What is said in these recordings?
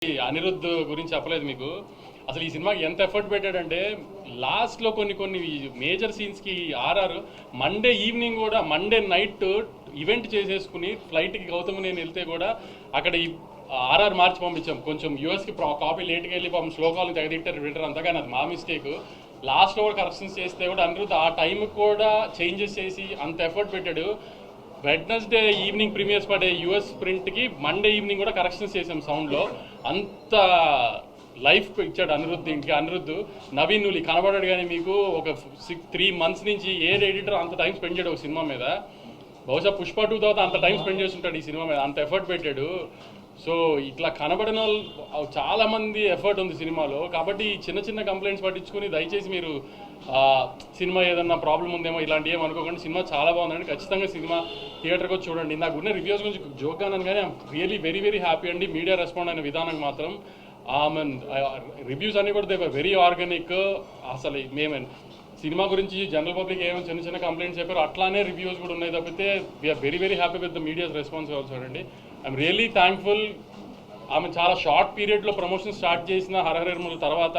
అనిరుద్ధ్ గురించి చెప్పలేదు మీకు. అసలు ఈ సినిమాకి ఎంత ఎఫర్ట్ పెట్టాడంటే లాస్ట్లో కొన్ని మేజర్ సీన్స్కి ఆర్ఆర్ మండే ఈవినింగ్ కూడా మండే నైట్ ఈవెంట్ చేసేసుకుని ఫ్లైట్కి గౌతమ్ నేను వెళ్తే కూడా అక్కడ ఈ ఆర్ఆర్ మార్చి పంపించాం. కొంచెం యూఎస్కి కాపీ లేట్గా వెళ్ళి పాపం శ్లోకాలను తెగదిట్టారు వింటారు అంతగాని అది మా మిస్టేక్. లాస్ట్లో కూడా కరెక్షన్స్ చేస్తే కూడా అనిరుద్ధ్ ఆ టైంకి కూడా చేంజెస్ చేసి అంత ఎఫర్ట్ పెట్టాడు. వెడ్నెస్డే ఈవినింగ్ ప్రీమియర్స్ పడే యూఎస్ ప్రింట్కి మండే ఈవినింగ్ కూడా కరెక్షన్స్ చేసాం సౌండ్లో. అంత లైఫ్ ఇచ్చాడు అనిరుద్ధ్. ఇంటికి అనిరుద్ధ్ నవీన్ నులి కనబడాడు కానీ మీకు ఒక 3 months నుంచి ఏ ఎడిటర్ అంత టైం స్పెండ్ చేయడు ఒక సినిమా మీద. బహుశా పుష్ప 2 తర్వాత అంత టైం స్పెండ్ చేస్తుంటాడు ఈ సినిమా మీద, అంత ఎఫర్ట్ పెట్టాడు. సో ఇట్లా కనబడిన వాళ్ళు చాలామంది ఎఫర్ట్ ఉంది సినిమాలో. కాబట్టి చిన్న కంప్లైంట్స్ పట్టించుకుని దయచేసి మీరు సినిమా ఏదన్నా ప్రాబ్లం ఉందేమో ఇలాంటివి ఏమి అనుకోకండి. సినిమా చాలా బాగుందండి. ఖచ్చితంగా సినిమా థియేటర్కి వచ్చి చూడండి. నాకు ఉన్న రివ్యూస్ గురించి జోక్గా అన్నాను కానీ రియలీ వెరీ హ్యాపీ అండి. మీడియా రెస్పాండ్ అయిన విధానం మాత్రం రివ్యూస్ అన్నీ కూడా దే వెరీ ఆర్గానిక్. అసలు మేమే సినిమా గురించి జనరల్ పబ్లిక్ ఏమైనా చిన్న కంప్లైంట్స్ చెప్పారు అట్లానే రివ్యూస్ కూడా ఉన్నాయి తప్పితే we're very happy with the media's response also అండి. I'm really thankful. ఆమె చాలా షార్ట్ పీరియడ్లో ప్రమోషన్ స్టార్ట్ చేసిన హరహరముల తర్వాత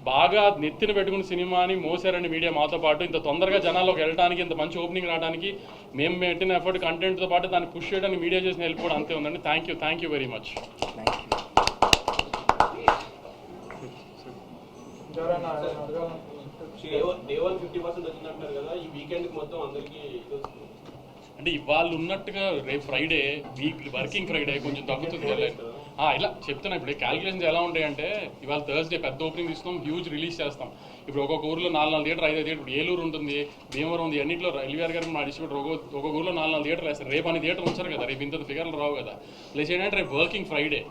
బాగా నెత్తిన పెట్టుకున్న సినిమాని మోసారండి మీడియా మాతో పాటు. ఇంత తొందరగా జనాల్లోకి వెళ్ళడానికి, ఇంత మంచి ఓపెనింగ్ రావడానికి మేము పెట్టిన ఎఫర్ట్ కంటెంట్తో పాటు దాన్ని పుష్ చేయడానికి మీడియా చేసిన హెల్ప్ కూడా అంతే ఉందండి. Thank you very much. అంటే ఇవాళ ఉన్నట్టుగా రేపు ఫ్రైడే వర్కింగ్ ఫ్రైడే కొంచెం తగ్గుతుంది ఇలా చెప్తున్నా. ఇప్పుడు క్యాలిక్యులేషన్స్ ఎలా ఉంటాయంటే ఇవాళ థర్స్డే పెద్ద ఓపెనింగ్ ఇస్తున్నాం, హ్యూజ్ రిలీజ్ చేస్తాం. ఇప్పుడు ఒక్కొక్క ఊర్లో 4 థియేటర్ 5 థియేటర్. ఇప్పుడు ఏలూరు ఉంటుంది, భీమవరం ఉంది, అన్నింటిలో ఎల్వీఆర్ గారు మా డిస్ట్రిబ్యూటర్ ఒక్కొక్క ఊర్లో 4 థియేటర్ వేస్తారు. రేపు అన్ని థియేటర్ ఉంచారు కదా, రేపు ఇంత ఫిగర్లు రావు కదా. ప్లస్ ఏంటంటే రేపు వర్కింగ్ ఫ్రైడే,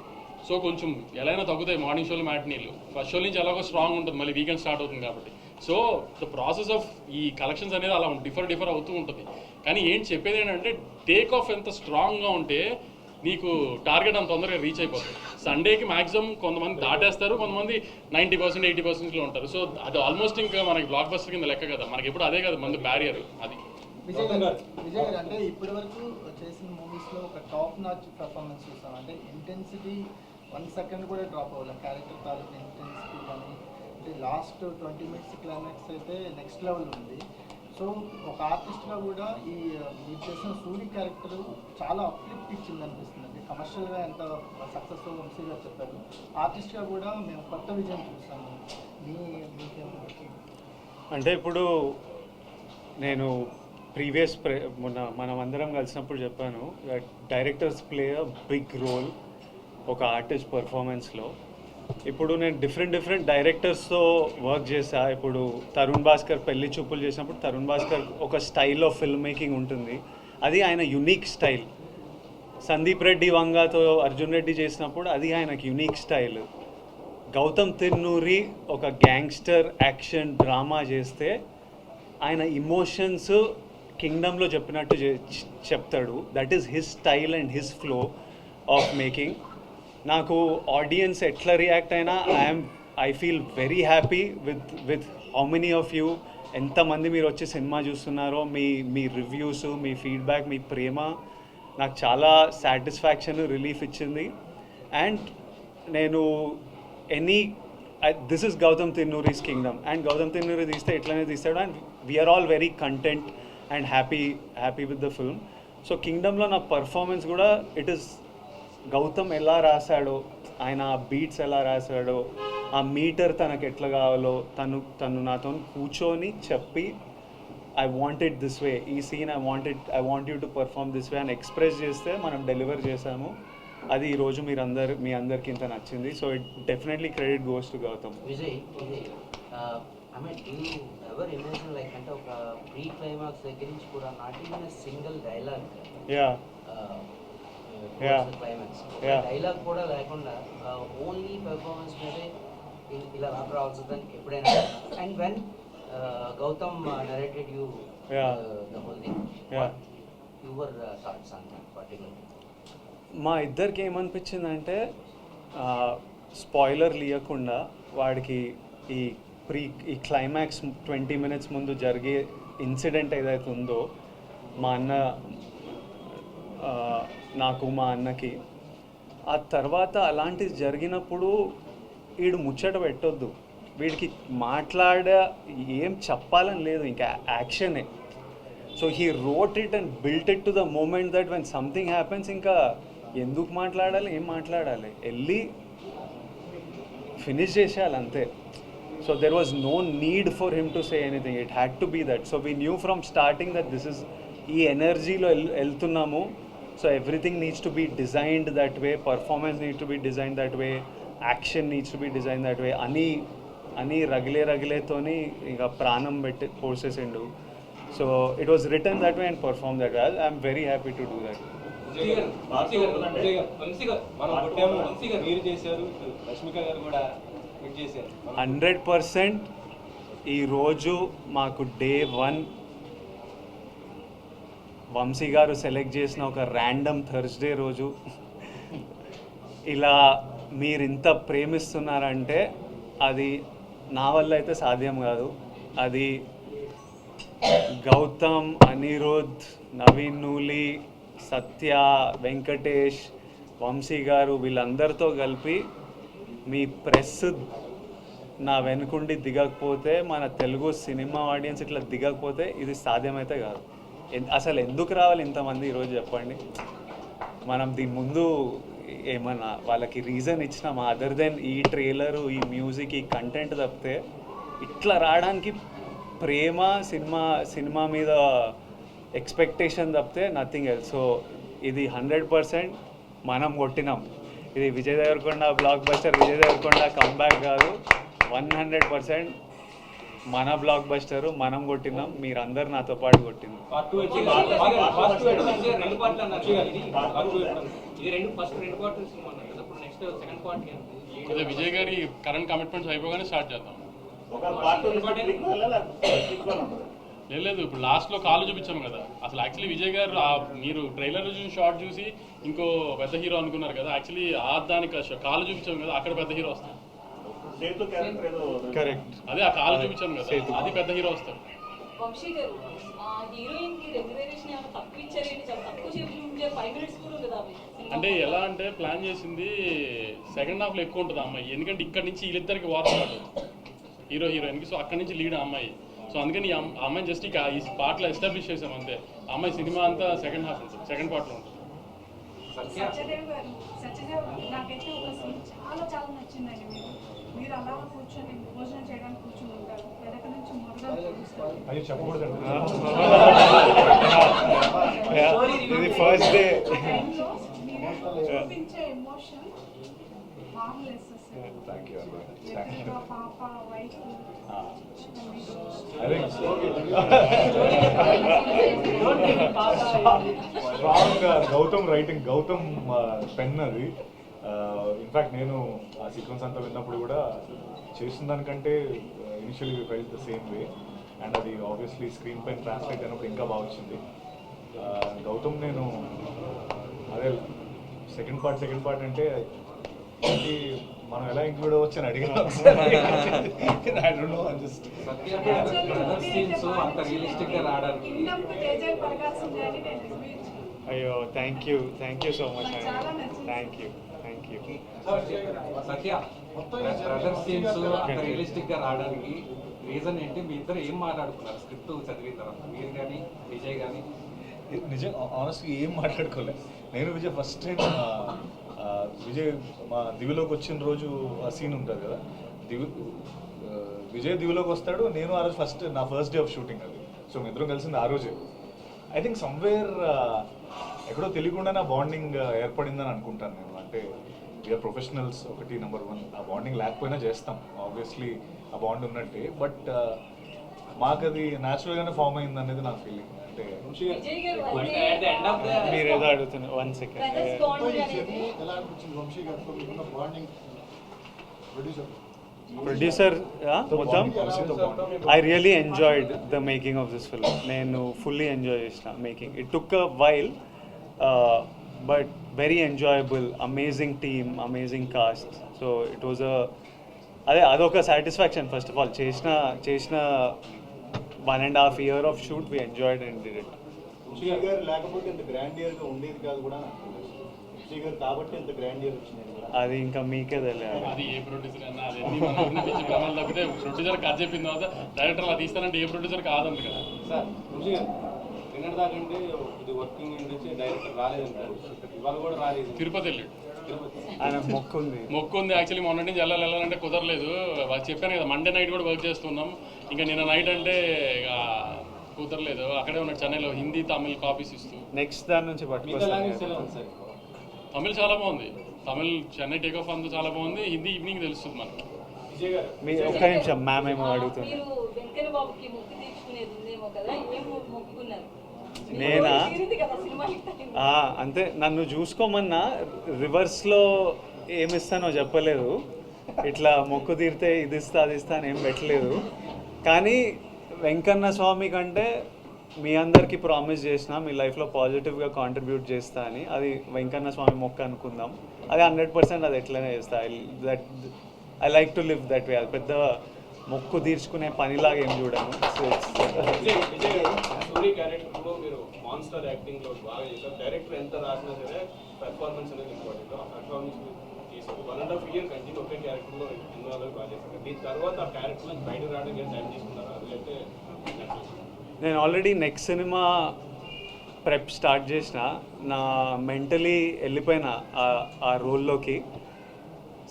సో కొంచెం ఎలా అయినా తగ్గుతాయి మార్నింగ్ షోలు మ్యాట్నీలు. ఫస్ట్ షో నుంచి ఎలాగో స్ట్రాంగ్ ఉంటుంది, మళ్ళీ వీకెండ్ స్టార్ట్ అవుతుంది కాబట్టి. సో ద ప్రాసెస్ ఆఫ్ ఈ కలెక్షన్స్ అనేది అలా డిఫర్ అవుతూ ఉంటుంది. కానీ ఏంటి చెప్పేది ఏంటంటే టేక్ ఆఫ్ ఎంత స్ట్రాంగ్గా ఉంటే నీకు టార్గెట్ అంత తొందరగా రీచ్ అయిపోతుంది. సండేకి మ్యాక్సిమం కొంతమంది దాటేస్తారు, కొంతమంది 90% 80%లో ఉంటారు. సో అది ఆల్మోస్ట్ ఇంకా మనకి బ్లాక్ బస్టర్ కింద లెక్క కదా. మనకి ఎప్పుడు అదే కదా మంది బ్యారియర్. అది విజయ్ గారు అంటే ఇప్పటి వరకు చేసిన మూవీస్లో ఒక టాప్ నాచ్ పర్ఫార్మెన్స్ చూస్తాం. అంటే ఇంటెన్సిటీ 1 second కూడా డ్రాప్ అవ్వాలి. క్యారెక్టర్ తాలూకు ఇంటెన్సిటీ కానీ అంటే లాస్ట్ 20 minutes క్లైమాక్స్ అయితే నెక్స్ట్ లెవెల్ ఉంది. సో ఒక ఆర్టిస్ట్గా కూడా ఈ మీరు చేసిన సూరి క్యారెక్టర్ చాలా అప్లిఫ్ట్ ఇచ్చింది అనిపిస్తుంది. కమర్షియల్గా ఎంత సక్సెస్ఫుల్ వంశీ గారు చెప్పారు, ఆర్టిస్ట్గా కూడా మేము కొత్త విజయం చూస్తాము. అంటే ఇప్పుడు నేను ప్రీవియస్ మనం అందరం కలిసినప్పుడు చెప్పాను, directors play a big role ఒక ఆర్టిస్ట్ పర్ఫార్మెన్స్లో. ఇప్పుడు నేను డిఫరెంట్ డైరెక్టర్స్తో వర్క్ చేశా. ఇప్పుడు తరుణ్ భాస్కర్ పెళ్లి చూపులు చేసినప్పుడు తరుణ్ భాస్కర్ ఒక స్టైల్ ఆఫ్ ఫిల్మ్ మేకింగ్ ఉంటుంది, అది ఆయన యునిక్ స్టైల్. సందీప్ రెడ్డి వంగాతో అర్జున్ రెడ్డి చేసినప్పుడు అది ఆయనకి యునిక్ స్టైల్. గౌతమ్ తిన్నూరి ఒక గ్యాంగ్స్టర్ యాక్షన్ డ్రామా చేస్తే ఆయన ఇమోషన్స్ కింగ్డమ్లో చెప్పినట్టు చెప్తాడు. That is his style and his flow of making. నాకు ఆడియన్స్ ఎట్లా రియాక్ట్ అయినా I feel very happy with how many of you, ఎంతమంది మీరు వచ్చి సినిమా చూస్తున్నారో, మీ రివ్యూస్, మీ ఫీడ్బ్యాక్, మీ ప్రేమ నాకు చాలా సాటిస్ఫాక్షన్, రిలీఫ్ ఇచ్చింది. అండ్ నేను this is Gautam Tinnuri's kingdom, and Gautam Tinnuri తీస్తే ఎట్లనే తీస్తాడు. And we're all very content and happy with the film. So కింగ్డమ్లో నా పర్ఫార్మెన్స్ కూడా ఇట్ ఈస్ గౌతమ్ ఎలా రాశాడో, ఆయన ఆ బీట్స్ ఎలా రాశాడో, ఆ మీటర్ తనకు ఎట్లా కావాలో తను నాతో కూర్చొని చెప్పి I want it this way, ఈ scene I want you to perform this way అని ఎక్స్ప్రెస్ చేస్తే మనం డెలివర్ చేసాము. అది ఈరోజు మీ అందరికి ఇంత నచ్చింది. So it definitely credit goes to Gautam. Vijay I mean do you ever imagine like అంటే ఒక ప్రీ క్లైమాక్స్ దగ్గర నుంచి కూడా not even single dialogue climax dialogue కూడా లేకుండా ఓన్లీ పెర్ఫార్మెన్స్ మీదే ఇలా రావాల్సిందని ఎప్పుడైనా. And when Gautam narrated you the whole thing, your thoughts on that particular? మా ఇద్దరికి ఏమనిపించిందంటే స్పాయిలర్ ఇవ్వకుండా వాడికి ఈ క్లైమాక్స్ 20 minutes ముందు జరిగే ఇన్సిడెంట్ ఏదైతే ఉందో మా అన్న నాకు మా అన్నకి ఆ తర్వాత అలాంటిది జరిగినప్పుడు వీడు ముచ్చట పెట్టొద్దు, వీడికి ఏం చెప్పాలని లేదు, ఇంకా యాక్షనే. So he wrote it and built it to the moment that when something happens ఇంకా ఎందుకు మాట్లాడాలి, ఏం మాట్లాడాలి, వెళ్ళి ఫినిష్ చేసేయాలి అంతే. So there was no need for him to say anything, it had to be that. So we knew from starting that this is ఈ ఎనర్జీలో వెళ్తున్నాము. So everything needs to be designed that way, performance needs to be design that way, action needs to be design that way అని రగిలేతోని ఇంకా ప్రాణం పెట్టి పోసేసిండు. So it was written that way and perform that way. I'm very happy to do that. 100% ఈరోజు మాకు day 1 Vamsi గారు select చేసిన ఒక ర్యాండమ్ థర్స్డే రోజు ఇలా మీరింత ప్రేమిస్తున్నారంటే అది నా వల్ల అయితే సాధ్యం కాదు. అది గౌతమ్, అనిరుద్, నవీన్ నూలి, సత్య, వెంకటేష్, వంశీ గారు వీళ్ళందరితో కలిపి మీ ప్రెస్ నా వెనుకుండి దిగకపోతే, మన తెలుగు సినిమా ఆడియన్స్ ఇట్లా దిగకపోతే ఇది సాధ్యమైతే కాదు. అసలు ఎందుకు రావాలి ఇంతమంది ఈరోజు చెప్పండి. మనం దీని ముందు ఏమన్నా వాళ్ళకి రీజన్ ఇచ్చినామా అదర్ దెన్ ఈ ట్రైలరు, ఈ మ్యూజిక్, ఈ కంటెంట్ తప్పితే ఇట్లా రావడానికి ప్రేమ, సినిమా మీద ఎక్స్పెక్టేషన్ తప్పితే నథింగ్ ఎల్స్. సో ఇది 100% మనం కొట్టినాం. ఇది Vijay Deverakonda blockbuster, Vijay Deverakonda comeback కాదు, 100% మన బ్లాక్ బస్టరు, మనం కొట్టినాం, మీరందరు నాతో పాటు కొట్టినాం. అదే విజయ్ గారి కరెంట్ కమిట్మెంట్స్ అయిపోగానే స్టార్ట్ చేద్దాం. లేదు ఇప్పుడు లాస్ట్లో కాలు చూపించాం కదా. అసలు యాక్చువల్లీ విజయ్ గారు మీరు ట్రైలర్ చూసి షార్ట్ చూసి ఇంకో పెద్ద హీరో అనుకున్నారు కదా. యాక్చువల్లీ దానికి కాలు చూపించాం కదా, అక్కడ పెద్ద హీరో వస్తాడు. కరెక్ట్, అదే ఆ కాలు చూపించాం కదా, అది పెద్ద హీరో వస్తాడు. వంశీ గారు హీరోయిన్ కి రెగ్యులరేషన్ ఏమైనా తక్కువ ఇచ్చారేంటి? చాలా తక్కువ చూపించే 5 minutes కూడా ఉంది అవి. అంటే ఎలా అంటే ప్లాన్ చేసింది సెకండ్ హాఫ్లో ఎక్కువ ఉంటుంది ఆ అమ్మాయి, ఎందుకంటే ఇక్కడ నుంచి వీళ్ళిద్దరికి వార్ స్టార్ట్ హీరోయిన్కి. సో అక్కడి నుంచి లీడ్ ఆ అమ్మాయి. సో అందుకని ఆ అమ్మాయిని జస్ట్ ఇక ఈ పార్ట్లో ఎస్టాబ్లిష్ చేసాం అంతే. ఆ అమ్మాయి సినిమా అంతా సెకండ్ హాఫ్ ఉంటుంది, సెకండ్ పార్ట్లో ఉంటుంది. సత్యదేవ్ గారు, నాకైతే ఒక సీన్ చాలా నచ్చిందండి. మీరు అలా కూర్చొని భోజనం చేయడానికి కూర్చొని ఉంటారు, వెనక నుంచి ఇది ఫస్ట్ డే చూపించే ఎమోషన్ మార్వెలెస్ అసలు. పాప, wife, strong Gautam writing, Gautam pen అది. ఇన్ఫ్యాక్ట్ నేను ఆ సీక్వెన్స్ అంతా విన్నప్పుడు కూడా చేసిన దానికంటే initially we felt the same way. And అది ఆబ్వియస్లీ స్క్రీన్ పైన ట్రాన్స్లేట్ అయినప్పుడు ఇంకా బాగా వచ్చింది. గౌతమ్ నేను అదే సెకండ్ పార్ట్ అంటే మనం ఎలా ఇంక్లూడ్ అవ్వచ్చు అని అడిగాను. అయ్యో థ్యాంక్ యూ సో మచ్ అండి. Thank you. Satya brother scenes అంత రియలిస్టిక్ గా రావడానికి రీజన్ ఏంటి? మీ ఇద్దరు ఏం మాట్లాడుకున్నారు స్క్రిప్ట్ చదివిన తర్వాత, మీరు కానీ విజయ్ కానీ? నిజం ఆనెస్ట్గా ఏం మాట్లాడుకోలేదు. నేను విజయ్ ఫస్ట్ టైం విజయ్ మా దివిలోకి వచ్చిన రోజు ఆ సీన్ ఉంటుంది కదా, విజయ్ దివిలోకి వస్తాడు, నేను ఆ రోజు నా ఫస్ట్ డే ఆఫ్ షూటింగ్ అది. సో మీ ఇద్దరం కలిసింది ఆ రోజే. ఐ థింక్ సమ్వేర్ ఎక్కడో తెలియకుండా నా బాండింగ్ ఏర్పడిందని అనుకుంటాను నేను. అంటే వీఆర్ ప్రొఫెషనల్స్ ఒకటి, నెంబర్ 1. ఆ బాండింగ్ లేకపోయినా చేస్తాం ఆబ్వియస్లీ, ఆ బాండ్ ఉన్నట్టే. బట్ మాకు అది న్యాచురల్గానే ఫామ్ అయింది అనేది నా ఫీలింగ్. అంటే విజయ్ గారు మీరు ఏదో అడుగుతున్నారు, 1 second. ఎలా అనిపించింది వంశీ గారితో మీకున్న బాండింగ్? ప్రొడ్యూసర్ మొత్తం I really enjoyed the making of this film. నేను ఫుల్లీ ఎంజాయ్ చేసిన making. It took a while but very enjoyable. Amazing team, amazing cast. So it was అదొక సాటిస్ఫాక్షన్. ఫస్ట్ ఆఫ్ ఆల్ చేసిన 1.5 year of shoot we enjoyed and did it. Vamsi garu లేకపోతే ఇంత గ్రాండియర్గా ఉండేది కాదు కూడా. అది ఇంకా మీకే తెలియాలి. అది ఏ ప్రొడ్యూసర్ అన్నా అది ఎన్ని మనం వినిపించి ప్రమాణాలు తప్పితే ప్రొడ్యూసర్ కథ చెప్పిన తర్వాత డైరెక్టర్ అలా తీస్తానంటే ఏ ప్రొడ్యూసర్ కాదంట కదా. సార్ నిన్నటి దాకంటే ఇది వర్కింగ్ నుంచి డైరెక్టర్ రాలేదంటారు, ఇవాళ కూడా రాలేదు. తిరుపతి వెళ్ళాడు, ఆయన మొక్కు ఉంది. మొక్కు ఉంది. యాక్చువల్లీ మొన్న నుంచి వెళ్ళాలంటే కుదరలేదు. వాళ్ళు చెప్పాను కదా మండే నైట్ కూడా వర్క్ చేస్తున్నాం. ఇంకా నిన్న నైట్ అంటే ఇక కుదరలేదు. అక్కడే ఉన్నాడు చెన్నైలో హిందీ తమిళ్ కాపీస్ ఇస్తూ. నెక్స్ట్ దాని నుంచి మిగతా లాంగ్వేజ్ ఎలా ఉంది సార్? తమిళ్ చాలా బాగుంది. తమిళ్ చెన్నై టేక్ ఆఫ్ అంతా చాలా బాగుంది. హిందీ ఈవినింగ్ తెలుస్తుంది మనకి. విజయ్ గారు మీ ఒక్క నిమిషం మ్యామ్ ఏమో అడుగుతుంది. మీరు వెంకన్న బాబుకి మొక్కు తీర్చుకునేది ఉందేమో కదా, ఏం మొక్కుకున్నారు? నేనా? తీరింది కదా సినిమా హిట్ అయింది. అంతే, నన్ను చూసుకోమన్నా రివర్స్లో ఏమిస్తానో చెప్పలేదు. ఇట్లా మొక్కు తీరితే ఇది ఇస్తా అది ఇస్తా అని ఏం పెట్టలేదు. కానీ వెంకన్న స్వామి కంటే మీ అందరికీ ప్రామిస్ చేసిన మీ లైఫ్లో పాజిటివ్గా కాంట్రిబ్యూట్ చేస్తా అని. అది వెంకన్న స్వామి మొక్క అనుకుందాం. అది 100% అది ఎట్లనే చేస్తా. I like to live that way. అది పెద్ద మొక్కు తీర్చుకునే పనిలాగా ఏం చూడను. విజయ్ గారు స్టోరీ క్యారెక్టర్లో మీరు మాన్స్టర్ యాక్టింగ్లో బాగా చేశారు. డైరెక్టర్ ఎంత రాసినా సరే పెర్ఫార్మెన్స్ అనేది ఇంపార్టెంట్. పెర్ఫార్మెన్స్ తీసుకు 1.5 year కంటిన్యూ ఒకే క్యారెక్టర్లో ఇన్వాల్వ్ బాగా చేశారు. దీని తర్వాత ఆ క్యారెక్టర్ బయట రావడానికి ఏం టైం తీసుకున్నారు? అదైతే నేను already next cinema prep start చేసిన. నా మెంటలీ వెళ్ళిపోయిన ఆ రోల్లోకి.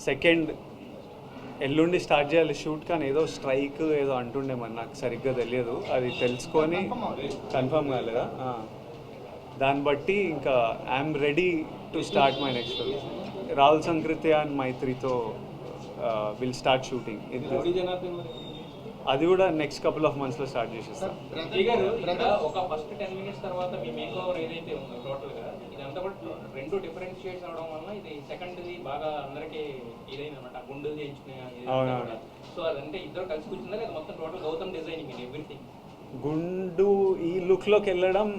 సెకండ్ ఎల్లుండి స్టార్ట్ చేయాలి షూట్, కానీ ఏదో స్ట్రైక్ ఏదో అంటుండే మరి నాకు సరిగ్గా తెలియదు. అది తెలుసుకొని కన్ఫర్మ్ కాలేదా, దాన్ని బట్టి ఇంకా I'm ready to start my next film. Rahul Sankrityan and మైత్రితో విల్ స్టార్ట్ షూటింగ్. అది కూడా నెక్స్ట్ కపుల్ ఆఫ్ మంత్స్లో స్టార్ట్ చేసేస్తాం. విజయ్ గారు ఇక్కడ ఒక ఫస్ట్ 10 minutes తర్వాత మీ మేక్ ఓవర్ ఏదైతే ఉందో టోటల్గా ఇదంతా కూడా రెండు డిఫరెంట్ షేడ్స్ అవడం వల్ల ఇది సెకండ్ది బాగా అందరికీ ఇదైంది అనమాట. గుండెలు చేయించుకునే. సో అదంటే ఇద్దరు కలిసి కూర్చుందా లేదా మొత్తం టోటల్ గౌతమ్ డిజైనింగ్ ఇది ఎవ్రీథింగ్? గుండు ఈ లుక్లోకి వెళ్ళడం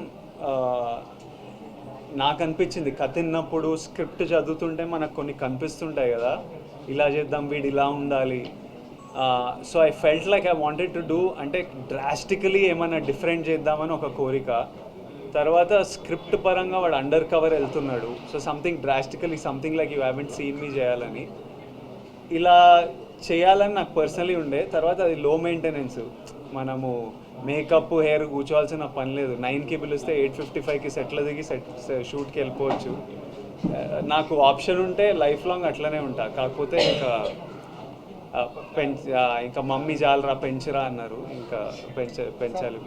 నాకు అనిపించింది. కథ విన్నప్పుడు స్క్రిప్ట్ చదువుతుంటే మనకు కొన్ని కనిపిస్తుంటాయి కదా, ఇలా చేద్దాం, వీడు ఇలా ఉండాలి. So I felt like I wanted to do, అంటే డ్రాస్టికలీ ఏమైనా డిఫరెంట్ చేద్దామని ఒక కోరిక. తర్వాత స్క్రిప్ట్ పరంగా వాడు అండర్ కవర్ వెళ్తున్నాడు. So something drastically something like you haven't seen me చేయాలని, ఇలా చేయాలని నాకు పర్సనలీ ఉండే. తర్వాత అది లో మెయింటెనెన్స్. మనము మేకప్ హెయిర్ కూర్చోవాల్సిన పని లేదు. 9కి పిలిస్తే 8:55కి సెట్లు దిగి షూట్కి వెళ్ళిపోవచ్చు. నాకు ఆప్షన్ ఉంటే లైఫ్ లాంగ్ అట్లనే ఉంటా. కాకపోతే ఇంకా మమ్మీ చాలరా పెంచరా అన్నారు, ఇంకా పెంచాలి.